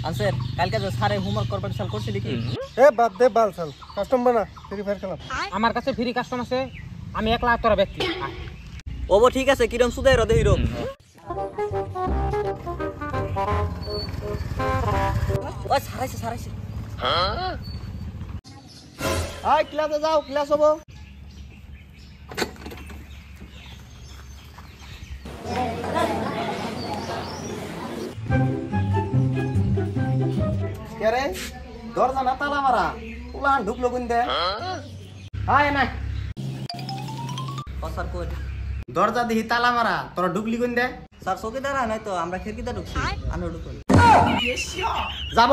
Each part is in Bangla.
আনসার কালকে যে স্যারে হোমওয়ার্ক করবেন সাল করছিলি কি এ বাদ দে বাল সাল কাস্টমার না ফ্রি ফায়ার খেলা আমার কাছে ফ্রি কাস্টম আছে আমি একলা তোরা ব্যক্তি ওবো ঠিক আছে কিরম সুদাই রদে হিরো ও সারাইছে আই ক্লাসে যাও ক্লাস হবো কেরে দরজা না তালা মারা উলান ঢুকলো গুন্দে আয় না স্যার কই দরজা দিহি তালা মারা তোরা ঢুকলি কোন দে স্যার চৌকিদার নাই তো আমরা খিড়কিতে ঢুকছি আমি ঢুকল যাব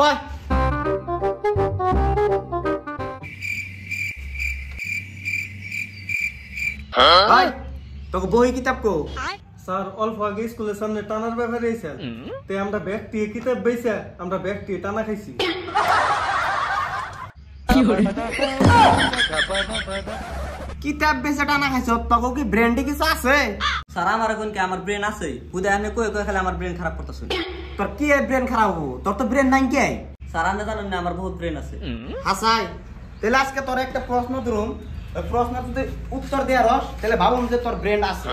ভাই তোকে বই কিতাব কো স্যার অল্প আগে স্কুলের সামনে টানার ব্যাপারে এসেছেন তে আমরা ব্যাগটি কিতাব বেচে আমরা ব্যাগটি টানা খাইছি কিতাব বেচে টানা খাইছ তোকে কি ব্র্যান্ডে কিছু আছে স্যার আমার কোন কি আমার ব্রেন আছে বুদে আমি কই কই খালি আমার ব্রেন খারাপ করতেছ তোর কি ব্রেন খারাপ হবো তোর তো ব্রেন নাই কে স্যার আমি জানেন না আমার বহুত ব্রেন আছে হাসাই তাহলে আজকে তোর একটা প্রশ্ন ধরুম ওই প্রশ্ন যদি উত্তর দেয়া রস তাহলে ভাবুম যে তোর ব্রেন আছে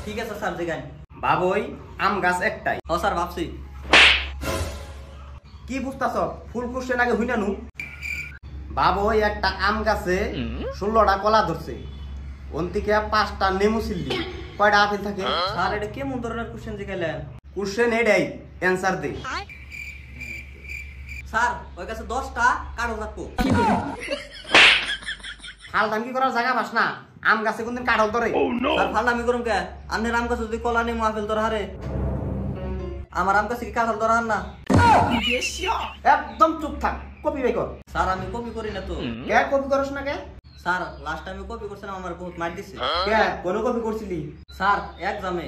ঠিক আছে স্যার জিগান ভাবই আম গাছ একটাই ও স্যার ভাবছি কি বুঝতাছ ফুল কোশ্চেন আগে হইনা নু ভাবই একটা আম গাছে 16টা কলা ধরছে অন্তিকে 5টা নেমু ছিললি কয়টা আপেল থাকে স্যার এটা কেমন ধরনের কোশ্চেন জিগাইলেন কোশ্চেন এটাই অ্যানসার দে স্যার ওই কাছে 10টা কারো থাকবো হাল দাম কি করার জায়গা পাস না আম গাছে কোনদিন কাঠল ধরে স্যার ফালনামি করুম কে আন্নের আম গাছে যদি কলা নেমু আপেল ধরা হারে আমার আম গাছে কি কাঁঠাল ধরা হার না একদম চুপ থাক কপি বাই কর স্যার আমি কপি করি না তো কে কপি করছ না কে স্যার লাস্ট টাইমে কপি করছিলাম আমার বহুত মার দিছে কে কোন কপি করছিলি স্যার এক্সামে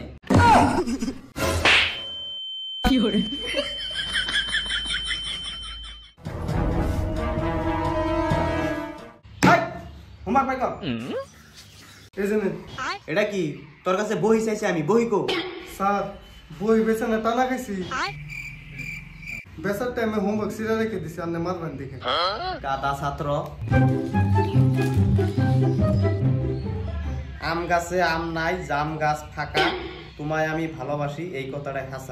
হোমওয়ার্ক বাই কর এই জন্য এটা কি তোর কাছে বই চাইছি আমি বই কো স্যার বই বেচে না টানা খাইছি বেচার টাইমে হোমওয়ার্ক সিরা রেখে দিছি আপনি মারবেন দেখে গাদা ছাত্র আম গাছে আম নাই জাম গাছ ফাঁকা তোমায় আমি ভালোবাসি এই কথাটা হাসা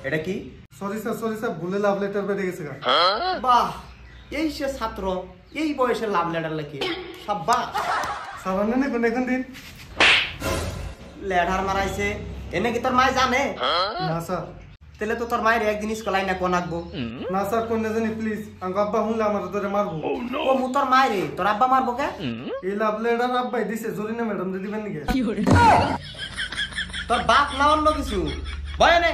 এটা কি সরি স্যার ভুলে লাভ লেটার বেড়ে গেছে গা বাহ এই সে ছাত্র এই বয়সে লাভ লেটার লেখে সাব্বাস স্যার আনে কোন এখন দিন লেটার মারাইছে এনে কি তোর মায় জানে না স্যার তাহলে তো তোর মায়ের একদিন স্কুল আইনা কোন আঁকবো না স্যার কোন জানি প্লিজ আমার আব্বা শুনলে আমার ধরে মারবো ও মু তোর মায়ের তোর আব্বা মারবো কে এই লাভ লেটার আব্বাই দিছে জরিনা ম্যাডাম দিবেন নাকি তোর বাপ না অন্য কিছু বয়নে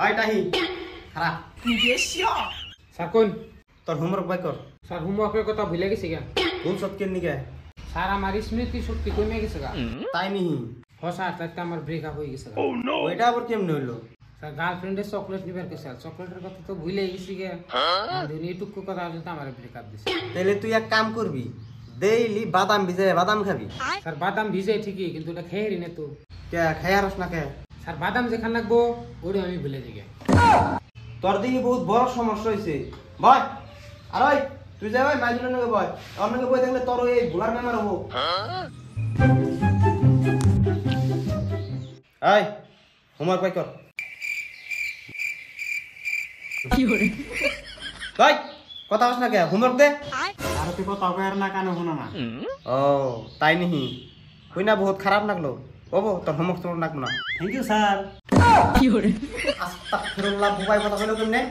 আয় টাহি খারাপ স্যার কোন তোর হোমওয়ার্ক বাই কর স্যার হোমওয়ার্কের কথা ভুলে গেছি গা কোন সত্যের নিকে স্যার আমার স্মৃতি শক্তি কমে গেছে গা তাই নিহি স্যার তাতে আমার ব্রেকআপ হয়ে গেছে গা ওইটা আবার কেমনে হইলো স্যার গার্লফ্রেন্ডের চকলেট নিবার কে স্যার চকলেটের কথা তো ভুলে গেছি গা এইটুকু কথা যদি আমার ব্রেকআপ দিছে তাহলে তুই এক কাম করবি ডেইলি বাদাম ভিজে বাদাম খাবি স্যার বাদাম ভিজে ঠিকই কিন্তু এটা খেয়ে নি তো কে খাইয়ারস না কে স্যার বাদাম যেখান লাগবো ওটা আমি ভুলে যাই তোর দিকে বহুত বড় সমস্যা হইছে বয় আর ওই তুই যা ভাই মাইজুনের নগে বয় অন্যকে বই থাকলে তোর এই ভুলার মেমার হবো এই হোমওয়ার্ক বাই কর ভাই কথা হস না কে হোমওয়ার্ক দে আর তুই কথা কয়ার না কানে শোনা না ও তাই নিহি কই না বহুত খারাপ লাগলো ওবো তোর হোমওয়ার্ক তোর নাকবো না থ্যাংক ইউ স্যার আস্তাগফিরুল্লাহ বুবাই কথা কইলো কেমনে